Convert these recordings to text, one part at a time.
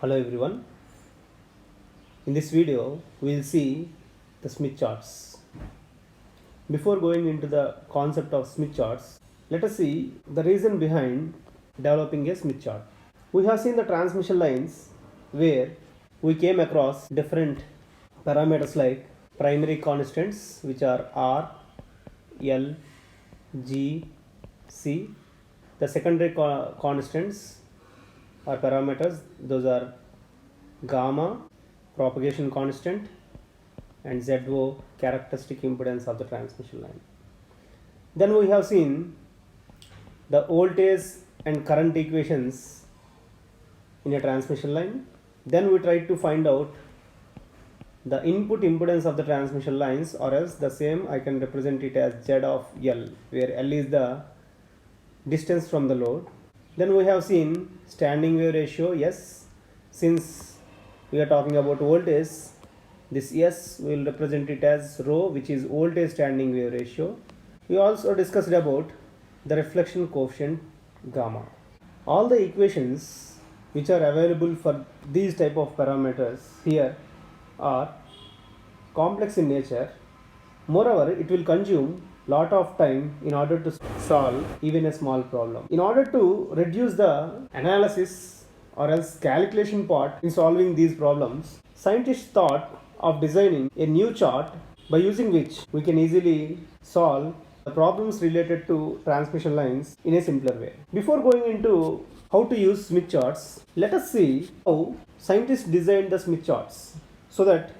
Hello everyone. In this video, we will see the Smith charts. Before going into the concept of Smith charts, let us see the reason behind developing a Smith chart. We have seen the transmission lines where we came across different parameters like primary constants, which are R, L, G, C. The secondary constants or parameters, those are gamma, propagation constant, and ZO, characteristic impedance of the transmission line. Then we have seen the voltage and current equations in a transmission line. Then we tried to find out the input impedance of the transmission lines, or else the same I can represent it as Z of L, where L is the distance from the load. Then we have seen standing wave ratio S. Since we are talking about voltage, this S will represent it as rho, which is voltage standing wave ratio. We also discussed about the reflection coefficient gamma. All the equations which are available for these type of parameters here are complex in nature. Moreover, it will consume lot of time in order to solve even a small problem. In order to reduce the analysis or else calculation part in solving these problems, scientists thought of designing a new chart by using which we can easily solve the problems related to transmission lines in a simpler way. Before going into how to use Smith charts, let us see how scientists designed the Smith charts, so that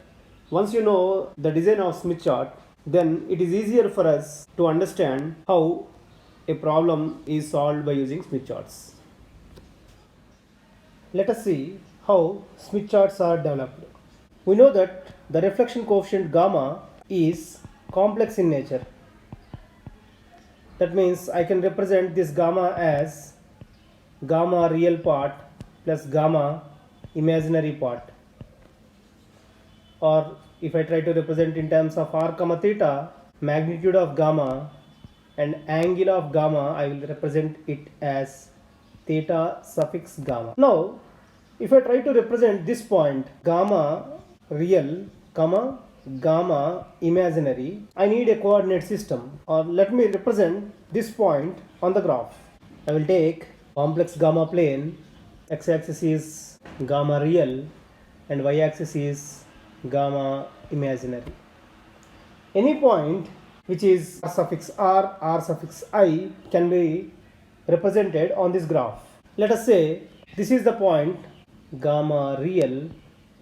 once you know the design of Smith chart, then it is easier for us to understand how a problem is solved by using Smith charts. Let us see how Smith charts are developed. We know that the reflection coefficient gamma is complex in nature. That means I can represent this gamma as gamma real part plus gamma imaginary part. Or if I try to represent in terms of r comma theta, magnitude of gamma and angle of gamma, I will represent it as theta suffix gamma. Now, if I try to represent this point gamma real, comma gamma imaginary, I need a coordinate system, or let me represent this point on the graph. I will take complex gamma plane, x-axis is gamma real and y-axis is gamma imaginary. Any point which is r suffix r, r suffix I can be represented on this graph. Let us say this is the point gamma real,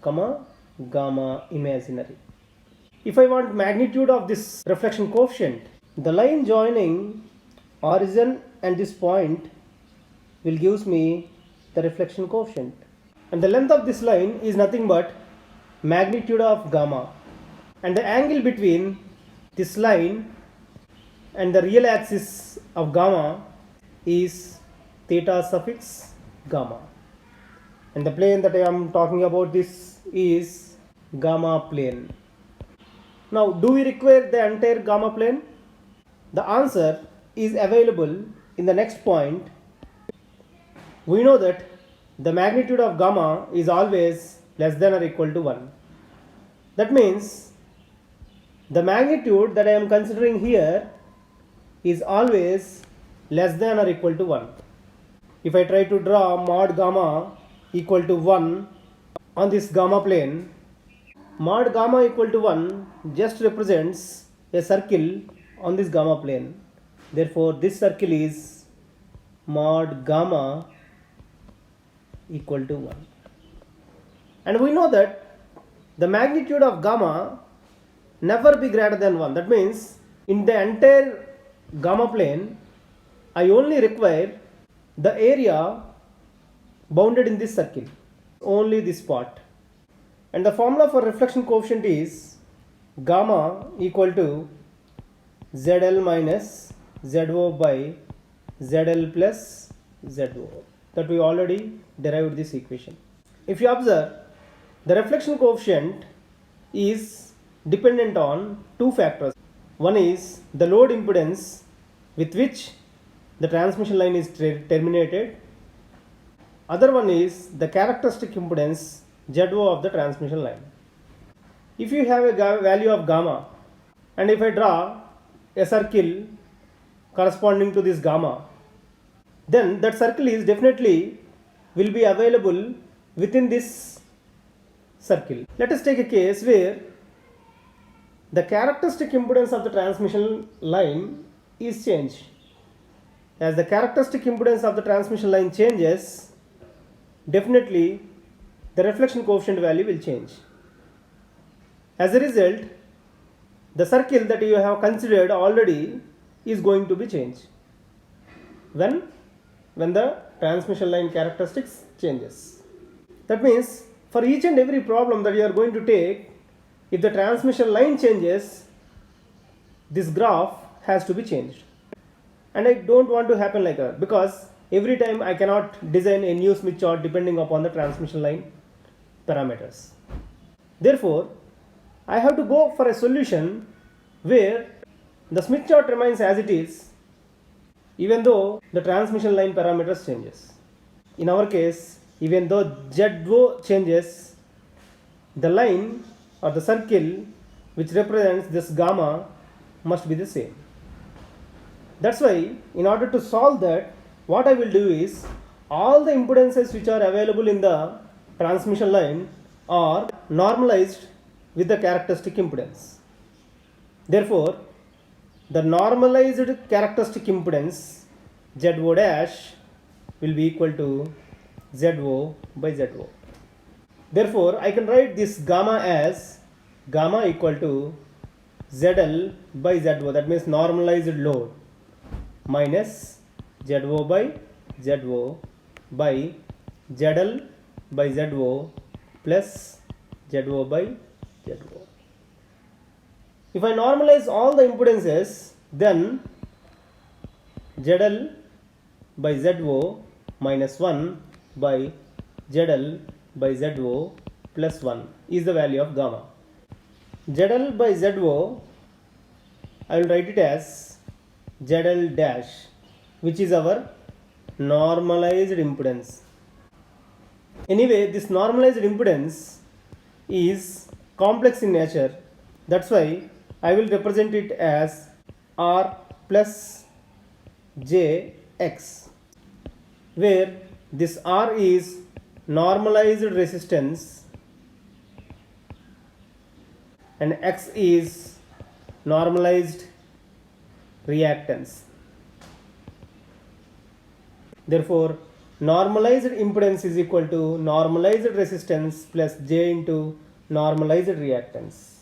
comma gamma imaginary. If I want magnitude of this reflection coefficient, the line joining origin and this point will gives me the reflection coefficient, and the length of this line is nothing but magnitude of gamma, and the angle between this line and the real axis of gamma is theta suffix gamma, and the plane that I am talking about this is gamma plane. Now, do we require the entire gamma plane? The answer is available in the next point. We know that the magnitude of gamma is always less than or equal to 1. That means the magnitude that I am considering here is always less than or equal to 1. If I try to draw mod gamma equal to 1 on this gamma plane, mod gamma equal to 1 just represents a circle on this gamma plane. Therefore, this circle is mod gamma equal to 1. And we know that the magnitude of gamma never be greater than 1. That means in the entire gamma plane, I only require the area bounded in this circle, only this part. And the formula for reflection coefficient is gamma equal to ZL minus ZO by ZL plus ZO. That we already derived this equation. If you observe, the reflection coefficient is dependent on two factors. One is the load impedance with which the transmission line is terminated, Other one is the characteristic impedance ZO of the transmission line. If you have a value of gamma, and if I draw a circle corresponding to this gamma, then that circle is definitely will be available within this circle. Let us take a case where the characteristic impedance of the transmission line is changed. As the characteristic impedance of the transmission line changes, definitely the reflection coefficient value will change. As a result, the circle that you have considered already is going to be changed when the transmission line characteristics changes. That means for each and every problem that you are going to take, if the transmission line changes, this graph has to be changed. And I don't want to happen like that, because every time I cannot design a new Smith chart depending upon the transmission line parameters. Therefore, I have to go for a solution where the Smith chart remains as it is even though the transmission line parameters changes. In our case, even though ZO changes, the line or the circle which represents this gamma must be the same. That's why in order to solve that, what I will do is all the impedances which are available in the transmission line are normalized with the characteristic impedance. Therefore, the normalized characteristic impedance ZO dash will be equal to ZO by ZO. Therefore, I can write this gamma as gamma equal to ZL by ZO, that means normalized load, minus ZO by ZO by ZL by ZO plus ZO by ZO. If I normalize all the impedances, then ZL by ZO minus 1 by ZL by ZO plus 1 is the value of gamma. ZL by ZO, I will write it as ZL dash, which is our normalized impedance. Anyway, this normalized impedance is complex in nature. That's why I will represent it as R plus Jx, where this R is normalized resistance and X is normalized reactance. Therefore, normalized impedance is equal to normalized resistance plus J into normalized reactance.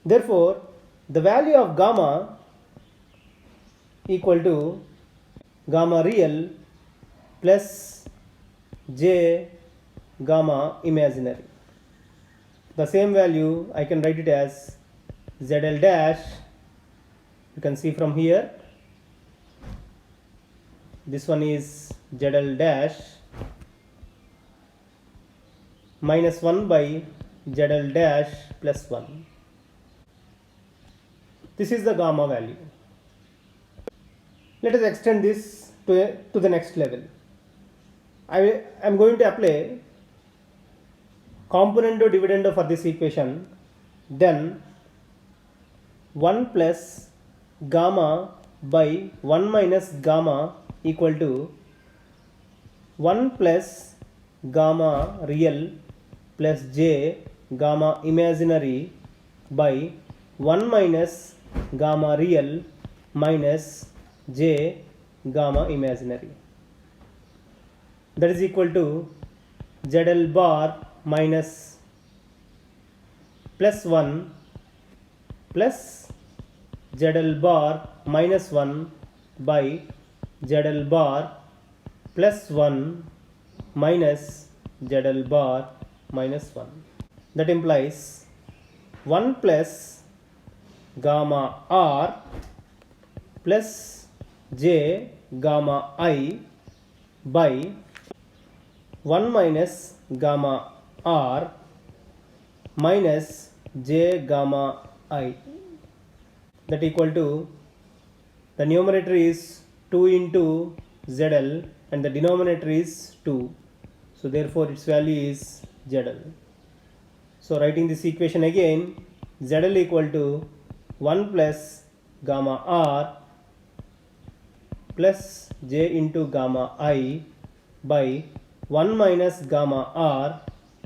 Therefore, the value of gamma equal to gamma real plus J gamma imaginary. The same value I can write it as ZL dash. You can see from here, this one is ZL dash minus 1 by ZL dash plus 1. This is the gamma value. Let us extend this to the next level. I am going to apply componendo dividendo for this equation. Then 1 plus gamma by 1 minus gamma equal to 1 plus gamma real plus j gamma imaginary by 1 minus gamma real minus j gamma imaginary. That is equal to ZL bar minus plus 1 plus ZL bar minus 1 by ZL bar plus 1 minus ZL bar minus 1. That implies 1 plus gamma R plus J gamma I by 1 minus gamma R minus J gamma I, that equal to, the numerator is 2 into ZL and the denominator is 2. So therefore its value is ZL. So writing this equation again, ZL equal to 1 plus gamma R plus J into gamma I by 1 minus gamma R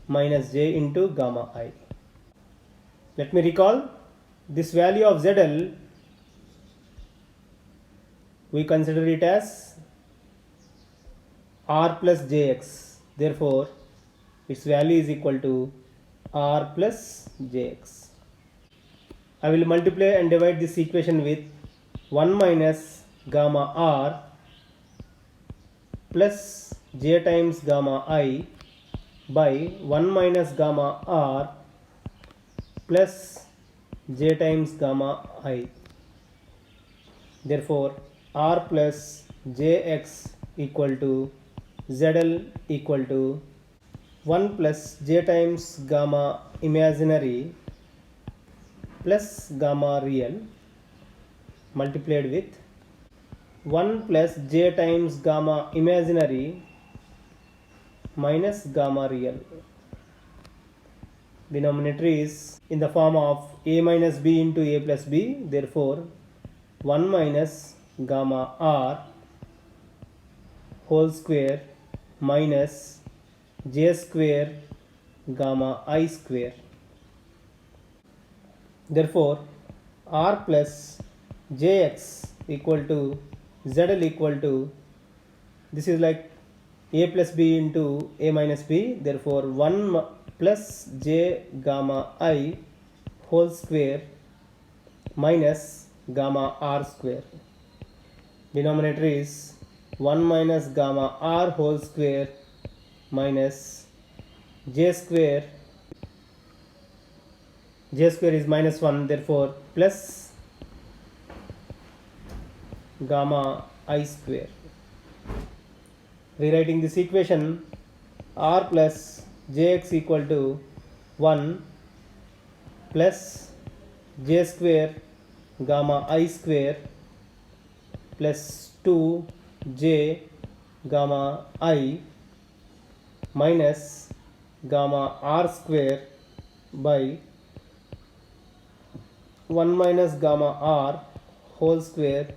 minus J into gamma I. Let me recall this value of ZL, we consider it as R plus Jx. Therefore, its value is equal to R plus Jx. I will multiply and divide this equation with 1 minus gamma R plus J times gamma I by 1 minus gamma R plus J times gamma I. Therefore, R plus Jx equal to ZL equal to 1 plus J times gamma imaginary plus gamma real multiplied with 1 plus J times gamma imaginary minus gamma real. Denominator is in the form of a minus b into a plus b. Therefore, 1 minus gamma R whole square minus J square gamma I square. Therefore, R plus Jx equal to ZL equal to, this is like a plus b into a minus b. Therefore, 1 plus J gamma I whole square minus gamma R square. Denominator is 1 minus gamma R whole square minus J square. J square is minus 1, therefore plus gamma I square. Rewriting this equation, R plus Jx equal to 1 plus J square gamma I square plus 2J gamma I minus gamma R square by 1 minus gamma R whole square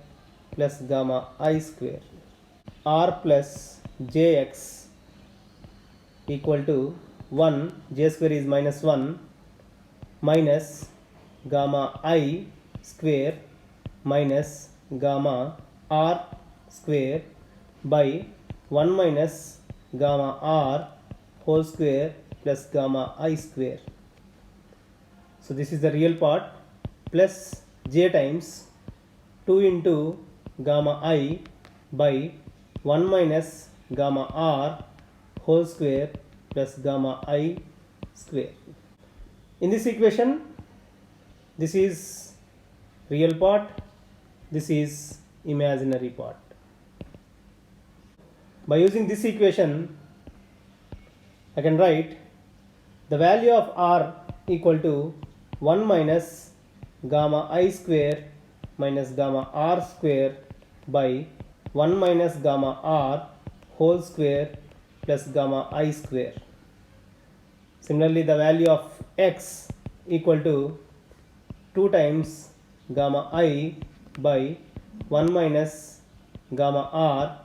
plus gamma I square. R plus Jx equal to 1, J square is minus 1 minus gamma I square minus gamma R square by 1 minus gamma R whole square plus gamma I square. So this is the real part plus J times 2 into gamma I by 1 minus gamma R whole square plus gamma I square. In this equation, this is real part, this is imaginary part. By using this equation, I can write the value of R equal to 1 minus gamma I square minus gamma R square by 1 minus gamma R whole square plus gamma I square. Similarly, the value of x equal to 2 times gamma I by 1 minus gamma R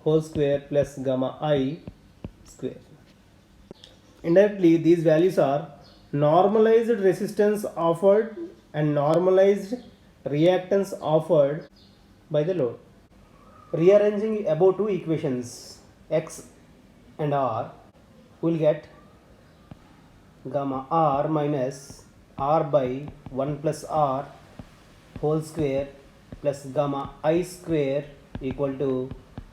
whole square plus gamma I square. Indirectly, these values are normalized resistance offered and normalized reactance offered by the load. Rearranging above two equations x and r, we will get gamma r minus r by 1 plus r whole square plus gamma I square equal to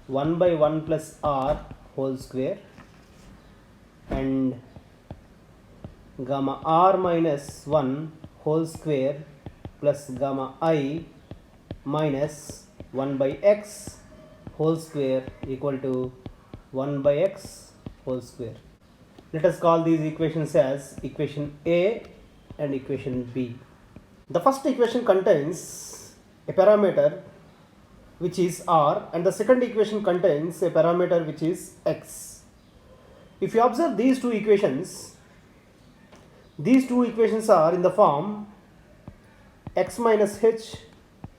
1 by 1 plus r whole square, and gamma r minus 1 whole square plus gamma I minus 1 by x whole square equal to 1 by x whole square. Let us call these equations as equation A and equation B. The first equation contains a parameter which is r, and the second equation contains a parameter which is x. If you observe these two equations are in the form x minus h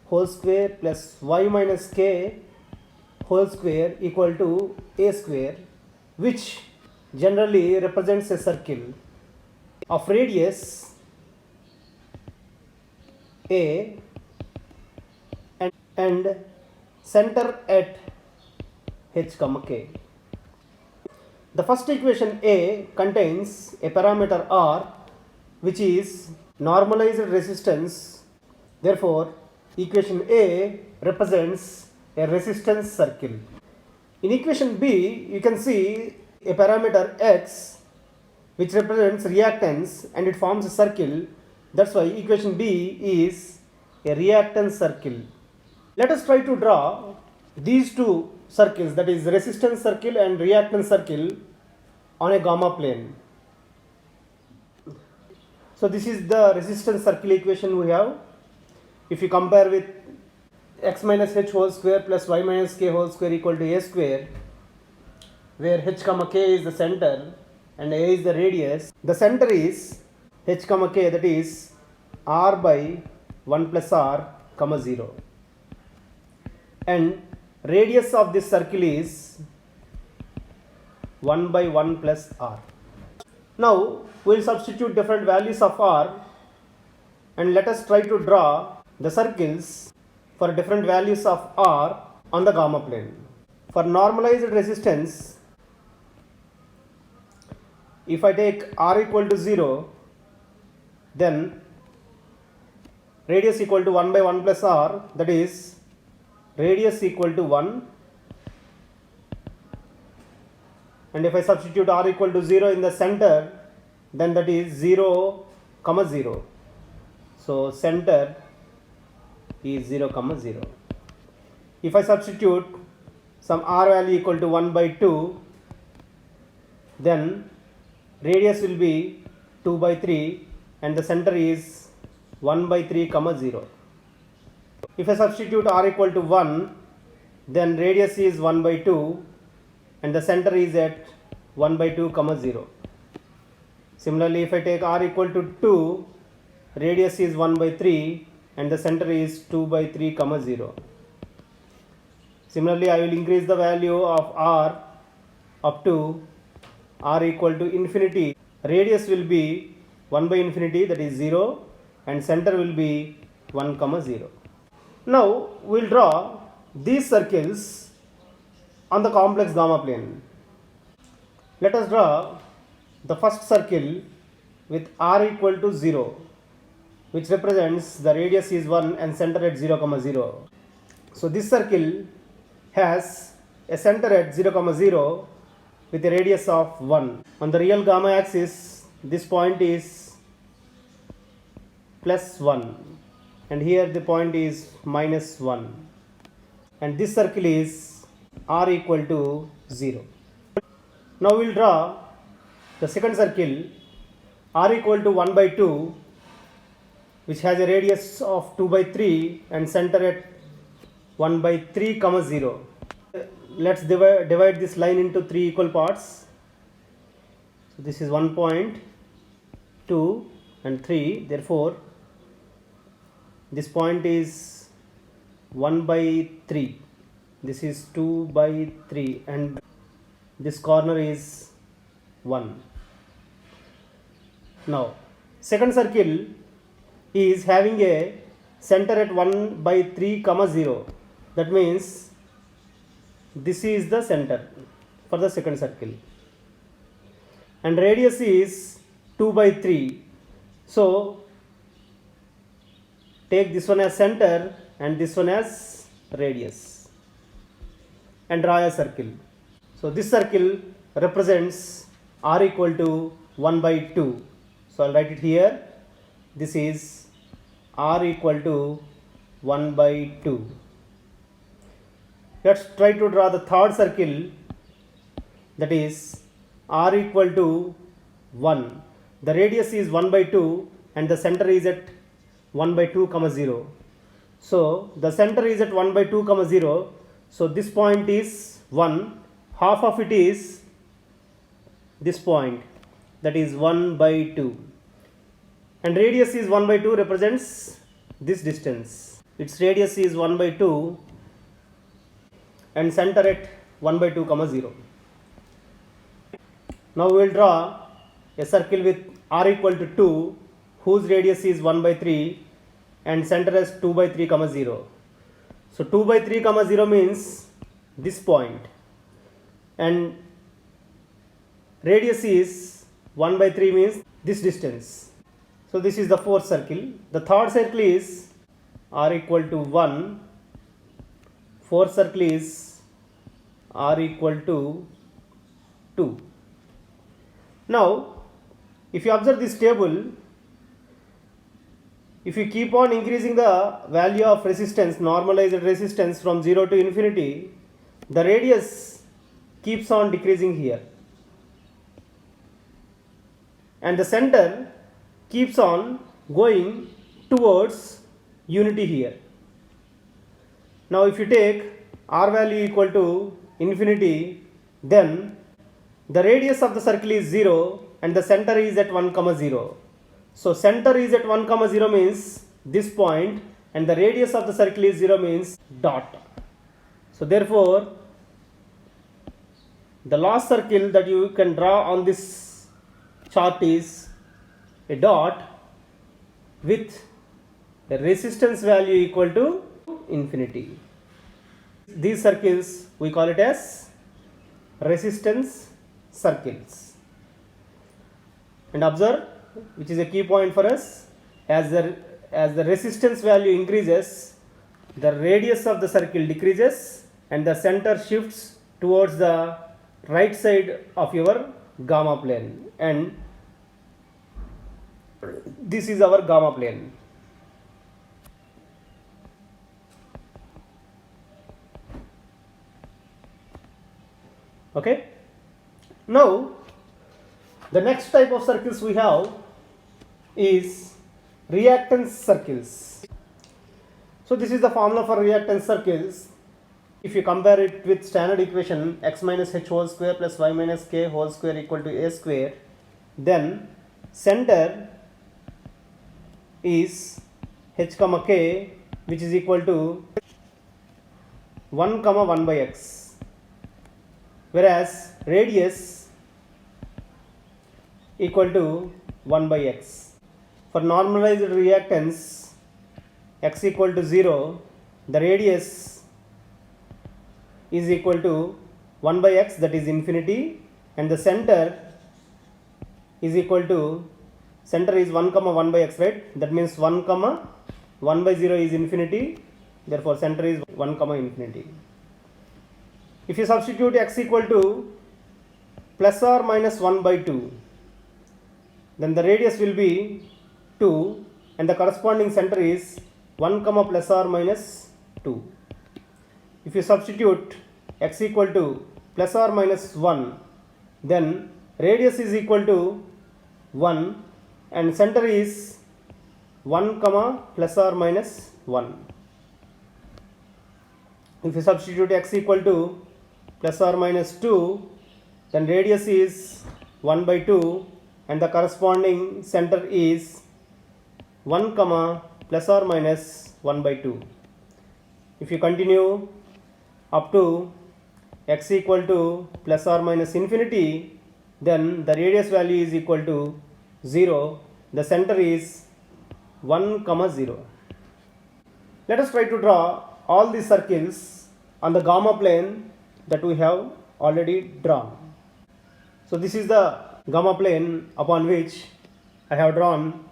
whole square plus y minus k whole square equal to a square, which generally represents a circle of radius a and center at h comma k. The first equation A contains a parameter r which is normalized resistance. Therefore, equation A represents a resistance circle. In equation B, you can see a parameter x which represents reactance and it forms a circle. That's why equation B is a reactance circle. Let us try to draw these two circles, that is resistance circle and reactance circle, on a gamma plane. So this is the resistance circle equation we have. If you compare with x minus h whole square plus y minus k whole square equal to a square, where h comma k is the center and a is the radius, the center is h comma k, that is r by 1 plus r comma 0, and radius of this circle is 1 by 1 plus r. Now we will substitute different values of r and let us try to draw the circles for different values of r on the gamma plane. For normalized resistance, if I take r equal to 0, then radius equal to 1 by 1 plus r, that is radius equal to 1, and if I substitute r equal to 0 in the center, then that is 0 comma 0. So center is 0 comma 0. If I substitute some r value equal to 1 by 2, then radius will be 2 by 3 and the center is 1 by 3 comma 0. If I substitute r equal to 1, then radius is 1 by 2 and the center is at 1 by 2 comma 0. Similarly, if I take r equal to 2, radius is 1 by 3 and the center is 2 by 3 comma 0. Similarly, I will increase the value of r up to r equal to infinity. Radius will be 1 by infinity, that is 0, and center will be 1 comma 0. Now we will draw these circles on the complex gamma plane. Let us draw the first circle with r equal to 0, which represents the radius is 1 and center at 0 comma 0. So this circle has a center at 0 comma 0 with a radius of 1. On the real gamma axis, this point is plus 1 and here the point is minus 1, and this circle is r equal to 0. Now we will draw the second circle r equal to 1 by 2, which has a radius of 2 by 3 and center at 1 by 3 comma 0. Let's divide this line into 3 equal parts. So this is 1 point, 2 and 3. Therefore, this point is 1 by 3. This is 2 by 3 and this corner is 1. Now, second circle is having a center at 1 by 3 comma 0. That means this is the center for the second circle and radius is 2 by 3. So take this one as center and this one as radius and draw a circle. So this circle represents r equal to 1 by 2. So I'll write it here. This is r equal to 1 by 2. Let's try to draw the third circle, that is r equal to 1. The radius is 1 by 2 and the center is at 1 by 2 comma 0. So the center is at 1 by 2 comma 0. So this point is 1, half of it is this point, that is 1 by 2, and radius is 1 by 2 represents this distance. Its radius is 1 by 2 and center at 1 by 2 comma 0. Now we will draw a circle with r equal to 2 whose radius is 1 by 3 and center as 2 by 3 comma 0. So 2 by 3 comma 0 means this point, and radius is 1 by 3 means this distance. So this is the fourth circle. The third circle is r equal to 1. Fourth circle is r equal to 2. Now if you observe this table, if you keep on increasing the value of resistance, normalized resistance from 0 to infinity, the radius keeps on decreasing here, and the center keeps on going towards unity here. Now if you take r value equal to infinity, then the radius of the circle is 0 and the center is at 1 comma 0. So center is at 1 comma 0 means this point, and the radius of the circle is 0 means dot. So therefore the last circle that you can draw on this chart is a dot with a resistance value equal to infinity. These circles we call it as resistance circles. And observe, which is a key point for us, as the resistance value increases, the radius of the circle decreases and the center shifts towards the right side of your gamma plane, and this is our gamma plane. Okay. Now the next type of circles we have is reactance circles. So this is the formula for reactance circles. If you compare it with standard equation x minus h whole square plus y minus k whole square equal to a square, then center is h comma k, which is equal to 1 comma 1 by x, whereas radius equal to 1 by x. For normalized reactance x equal to 0, the radius is equal to 1 by x, that is infinity, and the center is equal to, center is 1 comma 1 by x, right? That means 1 comma 1 by 0 is infinity, therefore center is 1 comma infinity. If you substitute x equal to plus or minus 1 by 2, then the radius will be 2 and the corresponding center is 1 comma plus or minus 2. If you substitute x equal to plus or minus 1, then radius is equal to 1 and center is 1 comma plus or minus 1. If you substitute x equal to plus or minus 2, then radius is 1 by 2 and the corresponding center is 1 comma plus or minus 1 by 2. If you continue up to x equal to plus or minus infinity, then the radius value is equal to 0, the center is 1 comma 0. Let us try to draw all these circles on the gamma plane that we have already drawn. So this is the gamma plane upon which I have drawn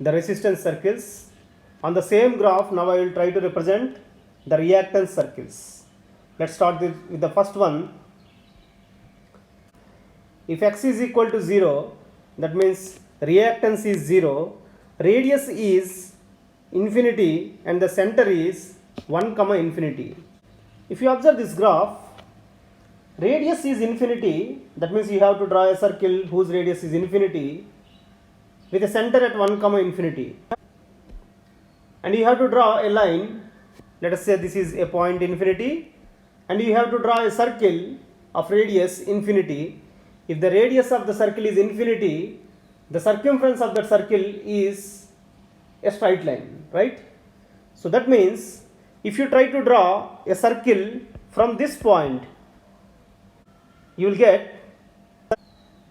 the resistance circles. On the same graph, now I will try to represent the reactance circles. Let's start with the first one. If x is equal to 0, that means reactance is 0, radius is infinity and the center is 1 comma infinity. If you observe this graph, radius is infinity, that means you have to draw a circle whose radius is infinity with a center at 1 comma infinity, and you have to draw a line let us say this is a point infinity, and you have to draw a circle of radius infinity. If the radius of the circle is infinity, the circumference of that circle is a straight line, right? So that means if you try to draw a circle from this point, you will get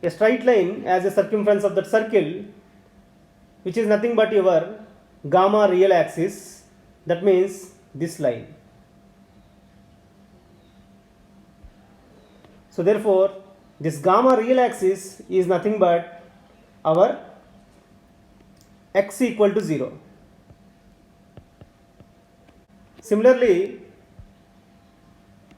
a straight line as a circumference of that circle, which is nothing but your gamma real axis. That means this line. So therefore this gamma real axis is nothing but our x equal to 0. Similarly,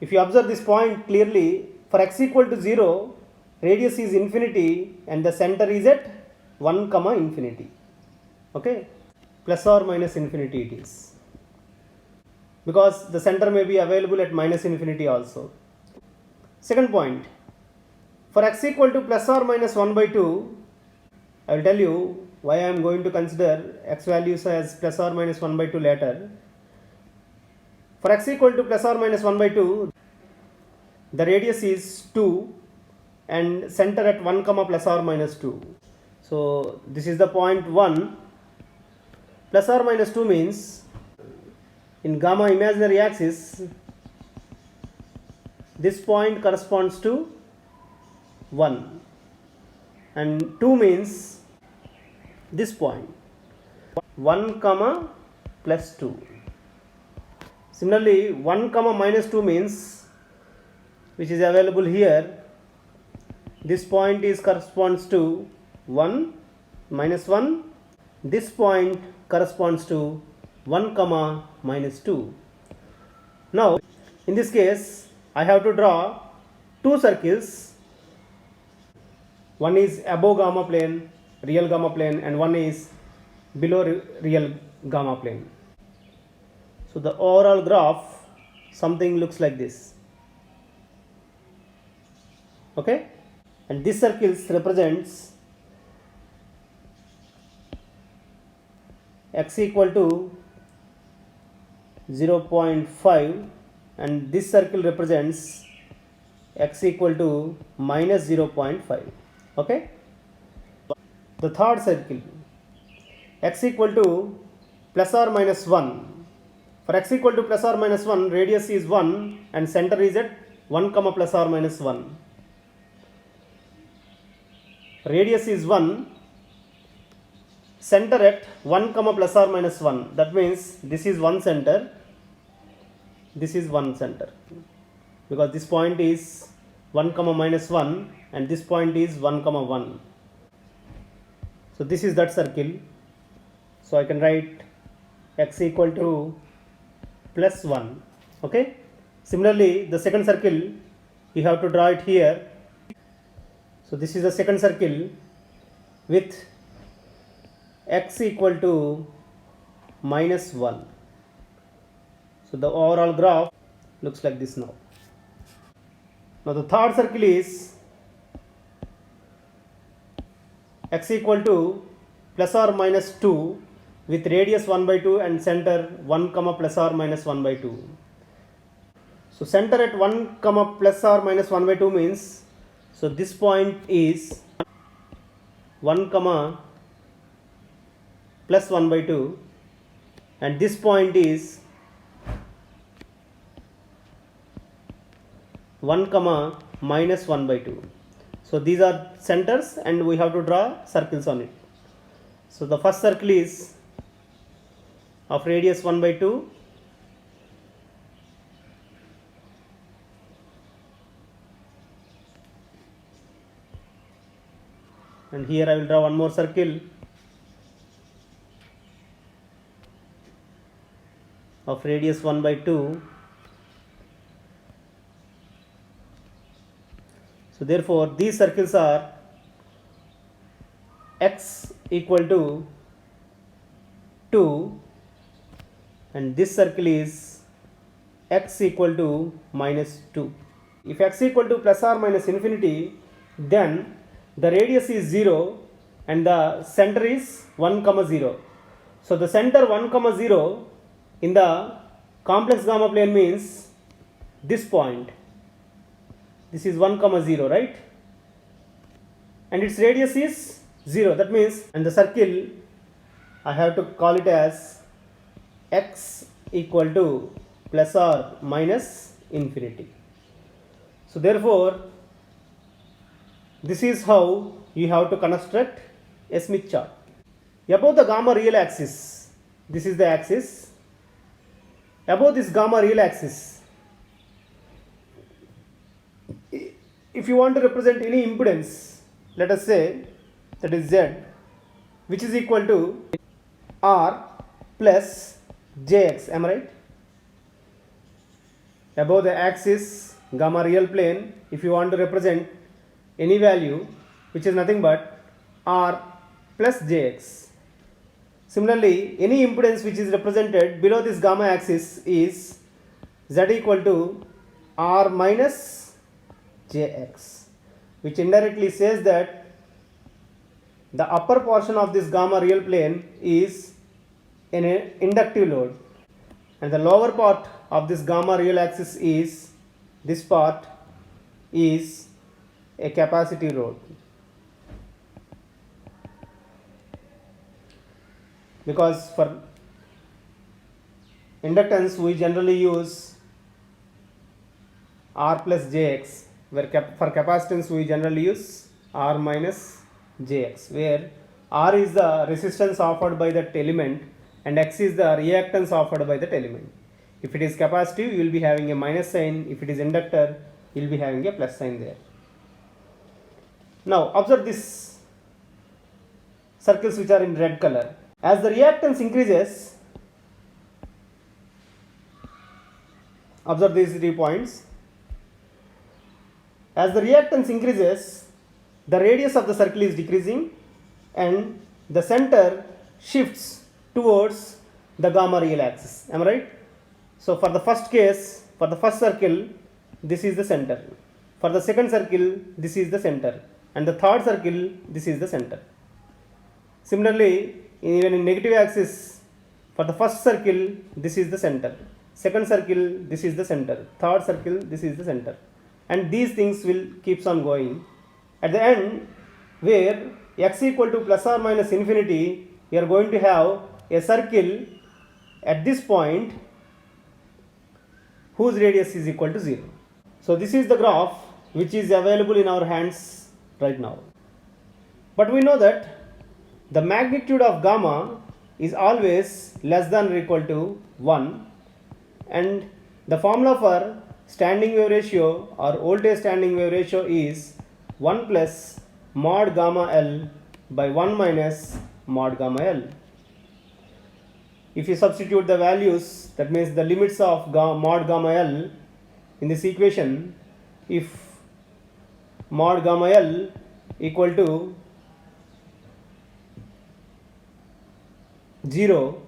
if you observe this point clearly, for x equal to 0, radius is infinity and the center is at 1 comma infinity. Okay, plus or minus infinity it is, because the center may be available at minus infinity also. Second point, for x equal to plus or minus 1 by 2, I will tell you why I am going to consider x values as plus or minus 1 by 2 later. For x equal to plus or minus 1 by 2, the radius is 2 and center at 1 comma plus or minus 2. So this is the point 1. Plus or minus 2 means in gamma imaginary axis, this point corresponds to 1, and 2 means this point 1 comma plus 2. Similarly, 1 comma minus 2 means, which is available here, this point is corresponds to 1 minus 1, this point corresponds to 1 comma minus 2. Now in this case I have to draw two circles. One is above gamma plane, real gamma plane, and one is below real gamma plane. So the overall graph something looks like this. Okay, and this circles represents x equal to 0.5, and this circle represents x equal to minus 0.5. Okay, the third circle, x equal to plus or minus 1. For x equal to plus or minus 1, radius is 1 and center is at 1 comma plus or minus 1. Radius is 1, center at 1 comma plus or minus 1. That means this is one center, this is one center, because this point is 1 comma minus 1 and this point is 1 comma 1. So this is that circle. So I can write x equal to plus 1. Okay, similarly the second circle you have to draw it here. So this is the second circle with x equal to minus 1. So the overall graph looks like this now. Now the third circle is x equal to plus or minus 2 with radius 1 by 2 and center 1 comma plus or minus 1 by 2. So center at 1 comma plus or minus 1 by 2 means, so this point is 1 comma plus 1 by 2 and this point is 1 comma minus 1 by 2. So these are centers and we have to draw circles on it. So the first circle is of radius 1 by 2, and here I will draw one more circle of radius 1 by 2. So therefore these circles are x equal to 2 and this circle is x equal to minus 2. If x equal to plus or minus infinity, then the radius is 0 and the center is 1 comma 0. So the center 1 comma 0 in the complex gamma plane means this point, this is 1 comma 0, right, and its radius is 0. That means, and the circle I have to call it as x equal to plus or minus infinity. So therefore this is how you have to construct a Smith chart. Above the gamma real axis, this is the axis. Above this gamma real axis, if you want to represent any impedance, let us say that is Z, which is equal to R plus Jx, am I right? Above the axis gamma real plane, if you want to represent any value which is nothing but R plus Jx. Similarly, any impedance which is represented below this gamma axis is Z equal to R minus Jx, which indirectly says that the upper portion of this gamma real plane is an inductive load and the lower part of this gamma real axis is, this part is a capacitive load. Because for inductance we generally use R plus Jx, where for capacitance we generally use R minus Jx, where R is the resistance offered by that element and X is the reactance offered by that element. If it is capacitive, you will be having a minus sign. If it is inductor, you will be having a plus sign there. Now observe these circles which are in red color. As the reactance increases, observe these 3 points. As the reactance increases, the radius of the circle is decreasing and the center shifts towards the gamma real axis. Am I right? So for the first case, for the first circle, this is the center. For the second circle, this is the center. And the third circle, this is the center. Similarly, even in negative axis, for the first circle, this is the center. Second circle, this is the center. Third circle, this is the center. And these things will keeps on going. At the end, where x equal to plus or minus infinity, you are going to have a circle at this point whose radius is equal to 0. So this is the graph which is available in our hands right now. But we know that the magnitude of gamma is always less than or equal to 1, and the formula for standing wave ratio or voltage standing wave ratio is 1 plus mod gamma L by 1 minus mod gamma L. If you substitute the values, that means the limits of mod gamma L in this equation, if mod gamma L equal to 0,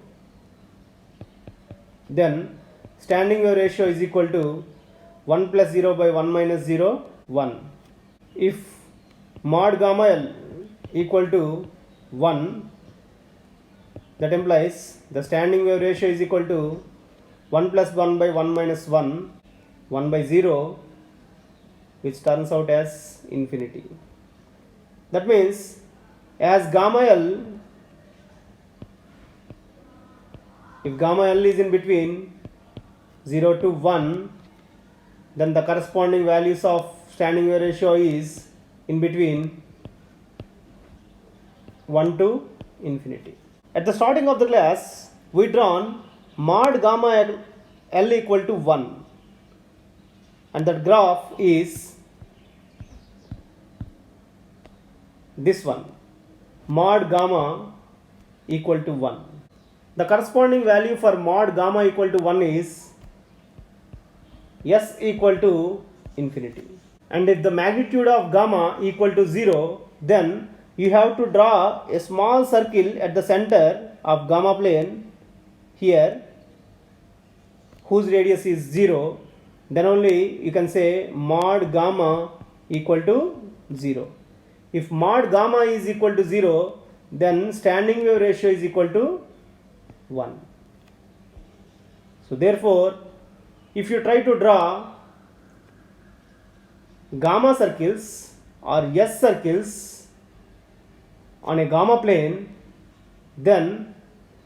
then standing wave ratio is equal to 1 plus 0 by 1 minus 0, 1. If mod gamma L equal to 1, that implies the standing wave ratio is equal to 1 plus 1 by 1 minus 1, 1 by 0, which turns out as infinity. That means as gamma L, if gamma L is in between 0 to 1, then the corresponding values of standing wave ratio is in between 1 to infinity. At the starting of the class, we drawn mod gamma L equal to 1, and that graph is this one, mod gamma equal to 1. The corresponding value for mod gamma equal to 1 is S equal to infinity. And if the magnitude of gamma equal to 0, then you have to draw a small circle at the center of gamma plane here, whose radius is 0. Then only you can say mod gamma equal to 0. If mod gamma is equal to 0, then standing wave ratio is equal to 1. So therefore, if you try to draw gamma circles or S circles on a gamma plane, then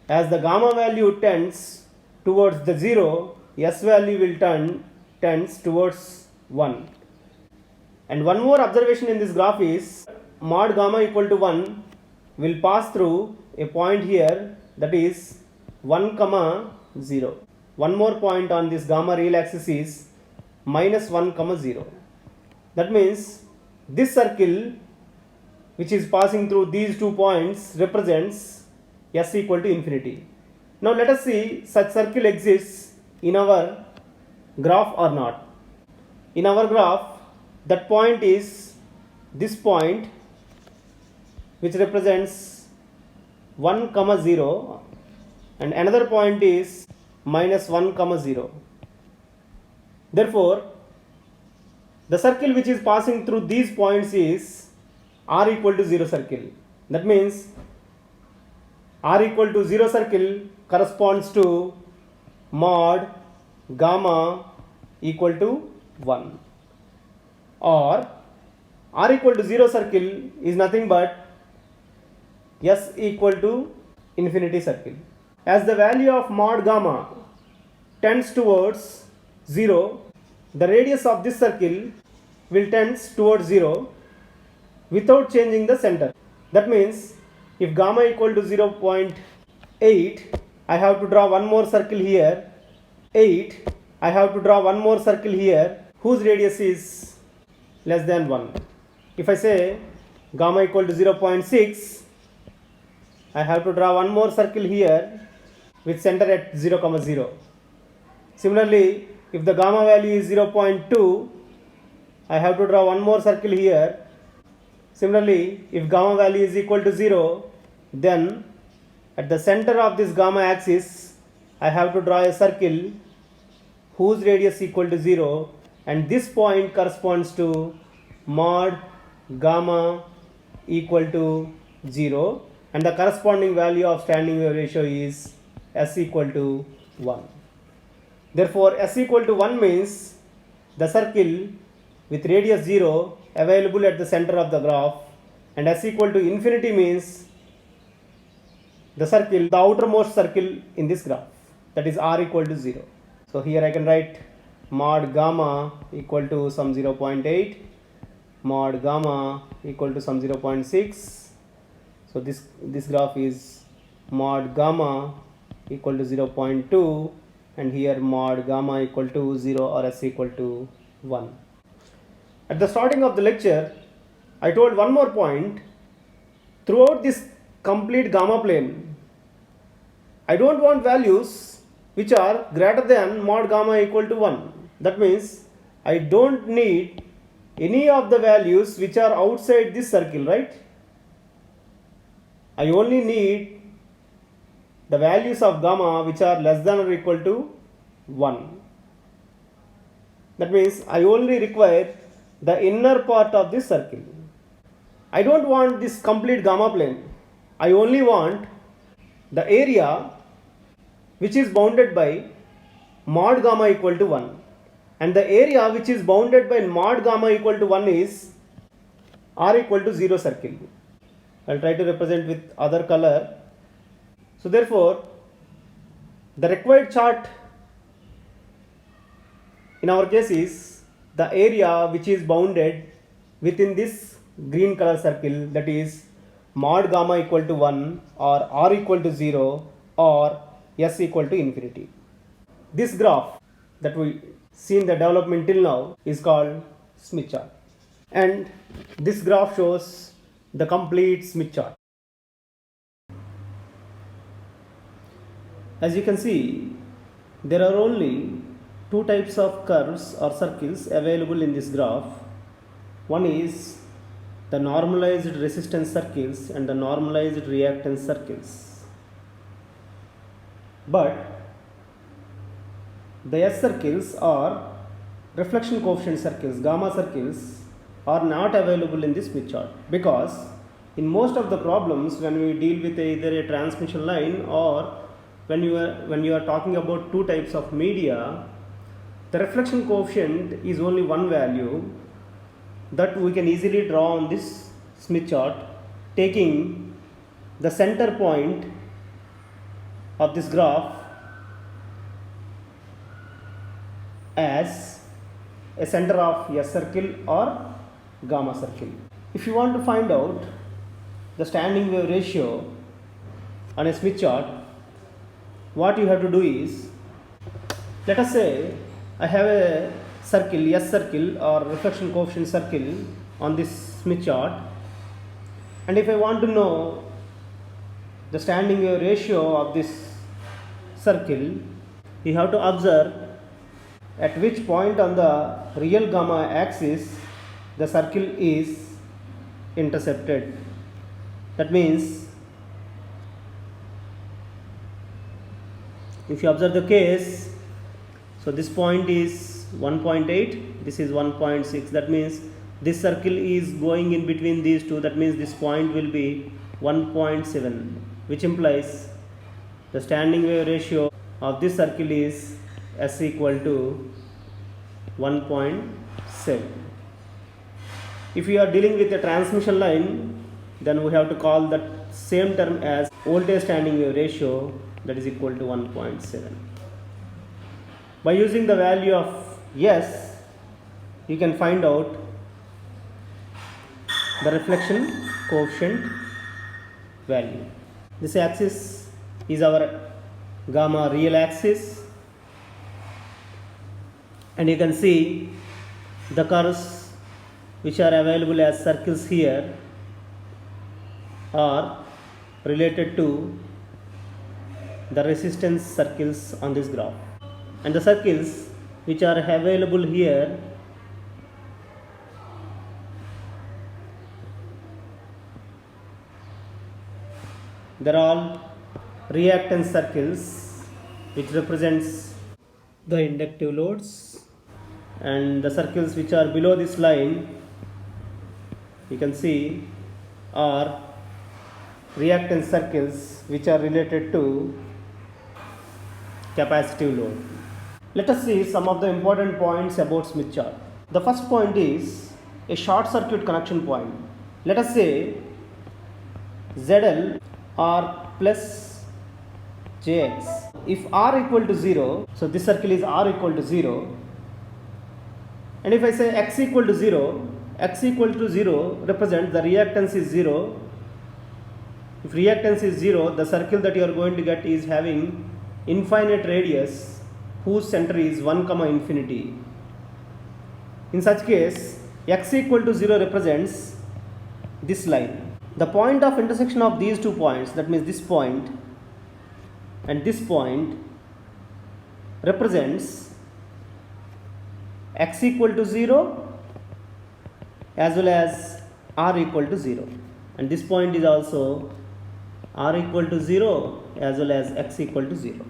as the gamma value tends towards the 0, S value will tends towards 1. And one more observation in this graph is mod gamma equal to 1 will pass through a point here, that is 1 comma 0. One more point on this gamma real axis is minus 1 comma 0. That means this circle which is passing through these 2 points represents S equal to infinity. Now let us see such circle exists in our graph or not. In our graph, that point is this point which represents 1 comma 0, and another point is minus 1 comma 0. Therefore, the circle which is passing through these points is r equal to 0 circle. That means r equal to 0 circle corresponds to mod gamma equal to 1, or r equal to 0 circle is nothing but S equal to infinity circle. As the value of mod gamma tends towards 0, the radius of this circle will tends towards 0 without changing the center. That means if gamma equal to 0.8, I have to draw one more circle here, 8, I have to draw one more circle here whose radius is less than 1. If I say gamma equal to 0.6, I have to draw one more circle here with center at 0 comma 0. Similarly, if the gamma value is 0.2, I have to draw one more circle here. Similarly, if gamma value is equal to 0, then at the center of this gamma axis, I have to draw a circle whose radius equal to 0, and this point corresponds to mod gamma equal to 0, and the corresponding value of standing wave ratio is S equal to 1. Therefore, S equal to 1 means the circle with radius 0 available at the center of the graph, and S equal to infinity means the circle, the outermost circle in this graph, that is r equal to 0. So here I can write mod gamma equal to some 0.8, mod gamma equal to some 0.6. So this graph is mod gamma equal to 0.2, and here mod gamma equal to 0 or S equal to 1. At the starting of the lecture, I told one more point. Throughout this complete gamma plane, I don't want values which are greater than mod gamma equal to 1. That means I don't need any of the values which are outside this circle, right? I only need the values of gamma which are less than or equal to 1. That means I only require the inner part of this circle. I don't want this complete gamma plane. I only want the area which is bounded by mod gamma equal to 1. And the area which is bounded by mod gamma equal to 1 is r equal to 0 circle. I'll try to represent with other color. So therefore, the required chart in our case is the area which is bounded within this green color circle, that is mod gamma equal to 1 or r equal to 0 or S equal to infinity. This graph that we see in the development till now is called Smith chart, and this graph shows the complete Smith chart. As you can see, there are only two types of curves or circles available in this graph. One is the normalized resistance circles and the normalized reactance circles. But the S circles or reflection coefficient circles, gamma circles, are not available in this Smith chart, because in most of the problems when we deal with either a transmission line or when you are talking about two types of media, the reflection coefficient is only one value that we can easily draw on this Smith chart, taking the center point of this graph as a center of S circle or gamma circle. If you want to find out the standing wave ratio on a Smith chart, what you have to do is, let us say I have a circle, S circle or reflection coefficient circle on this Smith chart, and if I want to know the standing wave ratio of this circle, you have to observe at which point on the real gamma axis the circle is intercepted. That means, if you observe the case, so this point is 1.8, this is 1.6, that means this circle is going in between these two, that means this point will be 1.7, which implies the standing wave ratio of this circle is S equal to 1.7. If you are dealing with a transmission line, then we have to call that same term as voltage standing wave ratio, that is equal to 1.7. By using the value of S, you can find out the reflection coefficient value. This axis is our gamma real axis, and you can see the curves which are available as circles here are related to the resistance circles on this graph, and the circles which are available here they're all reactance circles, which represents the inductive loads, and the circles which are below this line you can see are reactance circles which are related to capacitive load. Let us see some of the important points about Smith chart. The first point is a short circuit connection point. Let us say ZL R plus JX. If R equal to 0, so this circle is R equal to 0, and if I say X equal to 0, X equal to 0 represents the reactance is 0. If reactance is 0, the circle that you are going to get is having infinite radius whose center is 1 comma infinity. In such case, X equal to 0 represents this line. The point of intersection of these two points, that means this point and this point, represents X equal to 0 as well as R equal to 0, and this point is also R equal to 0 as well as X equal to 0.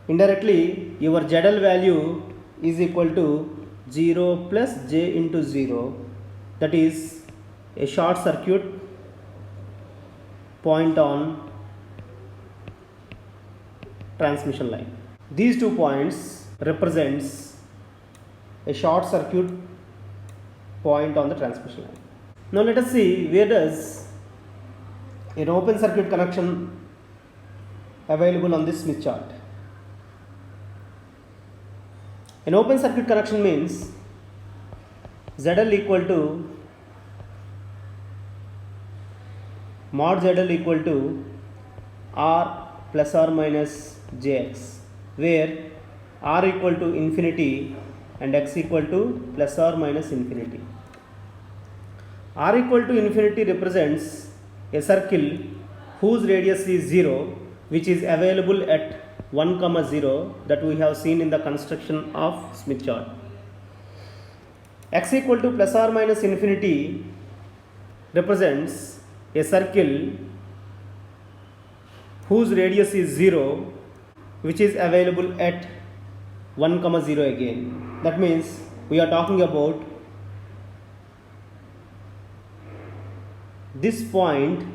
Indirectly, your ZL value is equal to 0 plus J into 0, that is a short circuit point on transmission line. These 2 points represents a short circuit point on the transmission line. Now let us see where does an open circuit connection available on this Smith chart. An open circuit connection means ZL equal to mod ZL equal to R plus or minus Jx, where R equal to infinity and X equal to plus or minus infinity. R equal to infinity represents a circle whose radius is 0, which is available at 1 comma 0 that we have seen in the construction of Smith chart. X equal to plus or minus infinity represents a circle whose radius is 0, which is available at 1 comma 0 again. That means we are talking about this point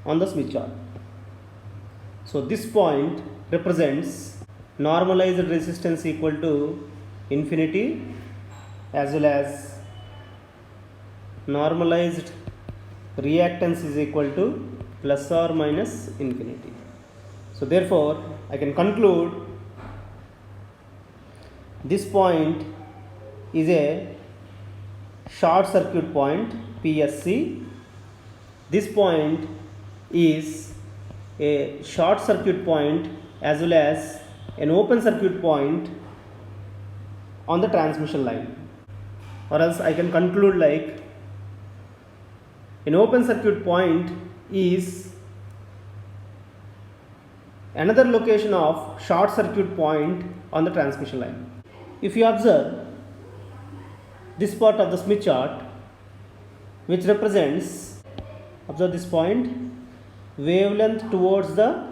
on the Smith chart. So this point represents normalized resistance equal to infinity as well as normalized reactance is equal to plus or minus infinity. So therefore I can conclude this point is a short circuit point PSC. This point is a short circuit point as well as an open circuit point on the transmission line, or else I can conclude like an open circuit point is another location of short circuit point on the transmission line. If you observe this part of the Smith chart, which represents, observe this point, wavelength towards the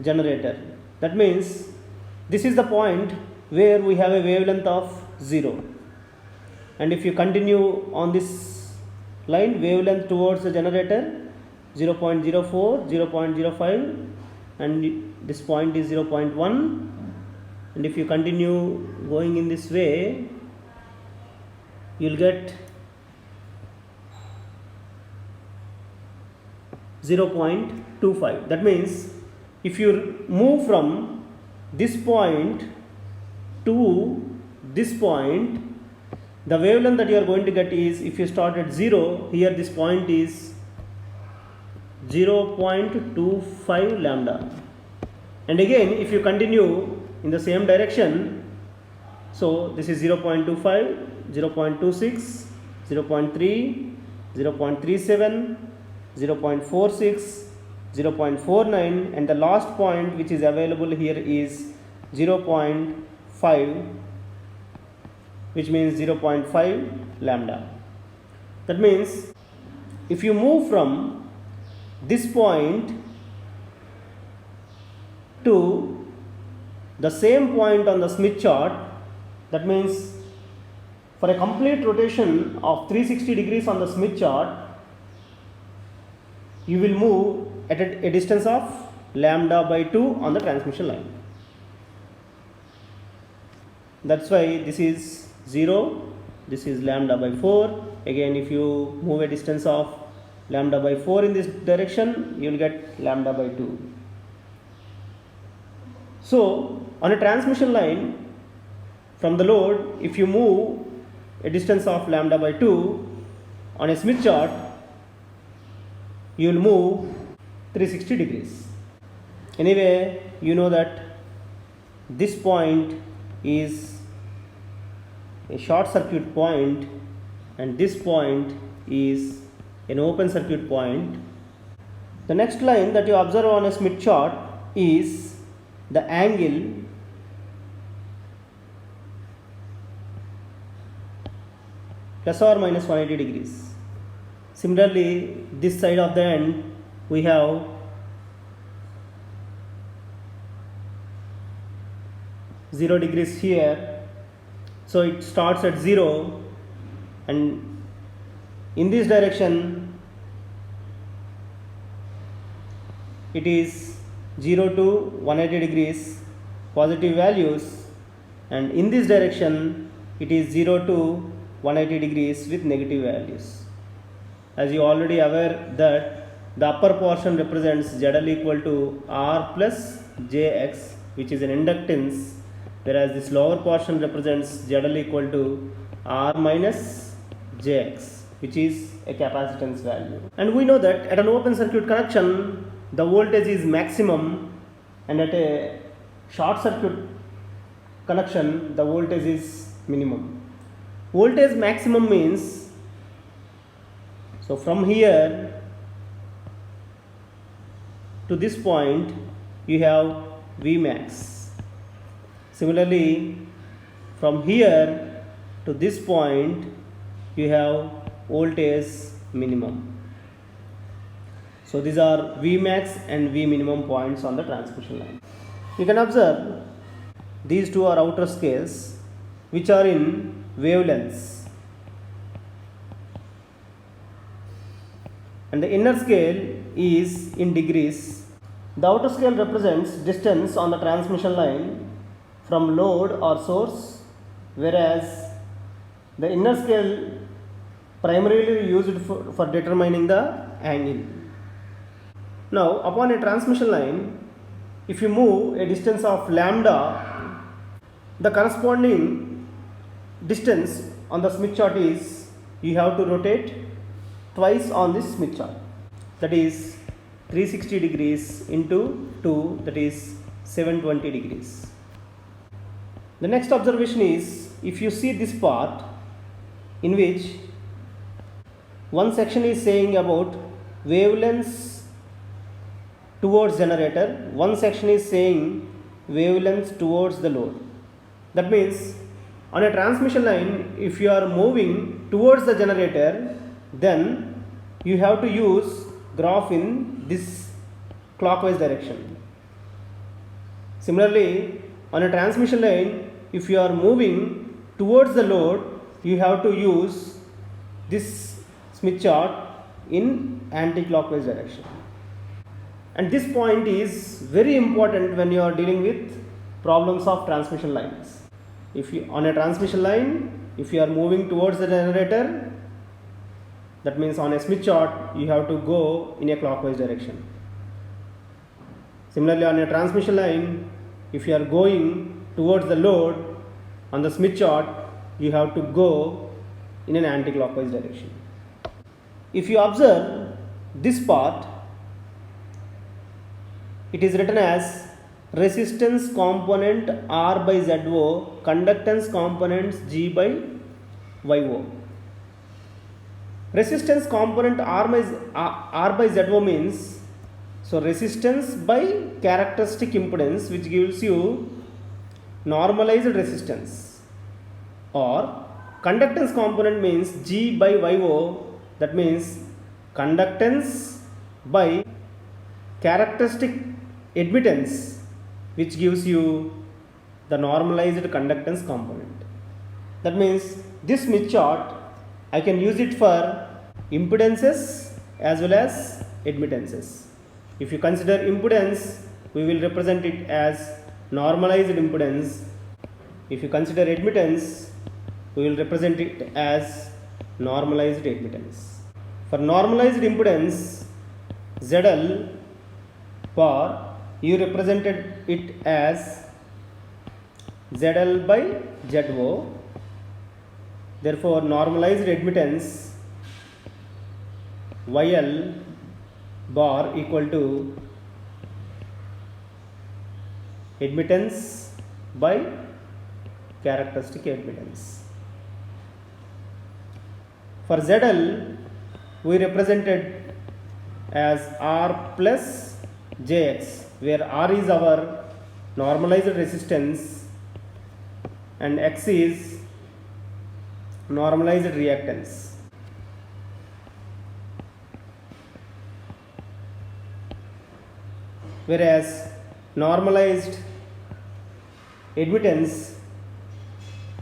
generator. That means this is the point where we have a wavelength of 0, and if you continue on this line, wavelength towards the generator 0.04, 0.05, and this point is 0.1, and if you continue going in this way, you will get 0.25. That means if you move from this point to this point, the wavelength that you are going to get is, if you start at 0, here this point is 0.25 lambda, and again if you continue in the same direction, so this is 0.25, 0.26, 0.3, 0.37, 0.46, 0.49, and the last point which is available here is 0.5, which means 0.5 lambda. That means if you move from this point to the same point on the Smith chart, that means for a complete rotation of 360 degrees on the Smith chart, you will move at a distance of lambda by 2 on the transmission line. That's why this is 0, this is lambda by 4. Again, if you move a distance of lambda by 4 in this direction, you will get lambda by 2. So on a transmission line from the load, if you move a distance of lambda by 2 on a Smith chart, you will move 360 degrees. Anyway, you know that this point is a short circuit point and this point is an open circuit point. The next line that you observe on a Smith chart is the angle plus or minus 180 degrees. Similarly, this side of the end we have zero degrees here, so it starts at 0, and in this direction it is 0 to 180 degrees positive values, and in this direction it is 0 to 180 degrees with negative values. As you already aware that the upper portion represents ZL equal to R plus JX, which is an inductance, whereas this lower portion represents ZL equal to R minus JX, which is a capacitance value. And we know that at an open circuit connection, the voltage is maximum, and at a short circuit connection, the voltage is minimum. Voltage maximum means, so from here to this point you have Vmax. Similarly, from here to this point you have voltage minimum. So these are Vmax and V minimum points on the transmission line. You can observe these two are outer scales which are in wavelengths, and the inner scale is in degrees, The outer scale represents distance on the transmission line from load or source, whereas the inner scale primarily used for determining the angle. Now, upon a transmission line, if you move a distance of lambda, the corresponding distance on the Smith chart is you have to rotate twice on this Smith chart, that is 360 degrees into 2, that is 720 degrees. The next observation is, if you see this part in which one section is saying about wavelengths towards generator, one section is saying wavelengths towards the load. That means on a transmission line, if you are moving towards the generator, then you have to use graph in this clockwise direction. Similarly, on a transmission line, if you are moving towards the load, you have to use this Smith chart in anti-clockwise direction. And this point is very important when you are dealing with problems of transmission lines. If you on a transmission line, if you are moving towards the generator, that means on a Smith chart you have to go in a clockwise direction. Similarly, on a transmission line, if you are going towards the load, on the Smith chart you have to go in an anti-clockwise direction. If you observe this part, it is written as resistance component R by ZO, conductance components G by YO. Resistance component R by ZO means, so resistance by characteristic impedance, which gives you normalized resistance, or conductance component means G by YO, that means conductance by characteristic admittance, which gives you the normalized conductance component. That means this Smith chart I can use it for impedances as well as admittances. If you consider impedance, we will represent it as normalized impedance. If you consider admittance, we will represent it as normalized admittance. For normalized impedance ZL bar, you represented it as ZL by ZO. Therefore, normalized admittance YL bar equal to admittance by characteristic admittance. For ZL, we represented as R plus JX, where R is our normalized resistance and X is normalized reactance. Whereas normalized admittance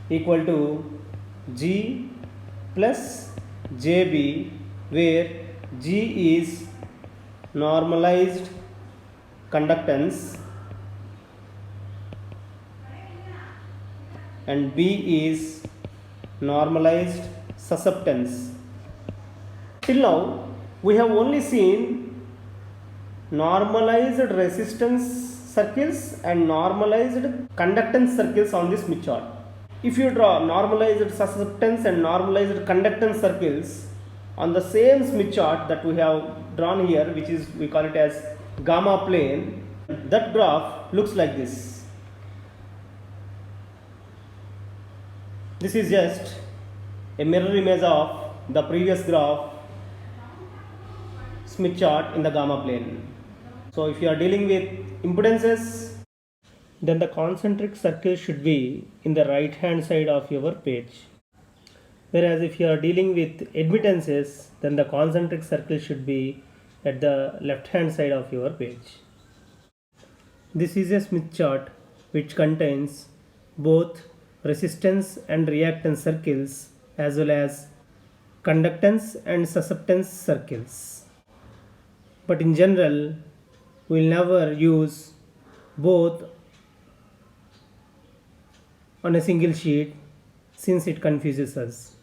equal to G plus JB, where G is normalized conductance and B is normalized susceptance. Till now, we have only seen normalized resistance circles and normalized conductance circles on this Smith chart. If you draw normalized susceptance and normalized conductance circles on the same Smith chart that we have drawn here, which is, we call it as gamma plane, that graph looks like this. This is just a mirror image of the previous graph Smith chart in the gamma plane. So if you are dealing with impedances, then the concentric circle should be in the right hand side of your page. Whereas if you are dealing with admittances, then the concentric circle should be at the left hand side of your page. This is a Smith chart which contains both resistance and reactance circles as well as conductance and susceptance circles. But in general, We will never use both on a single sheet since it confuses us.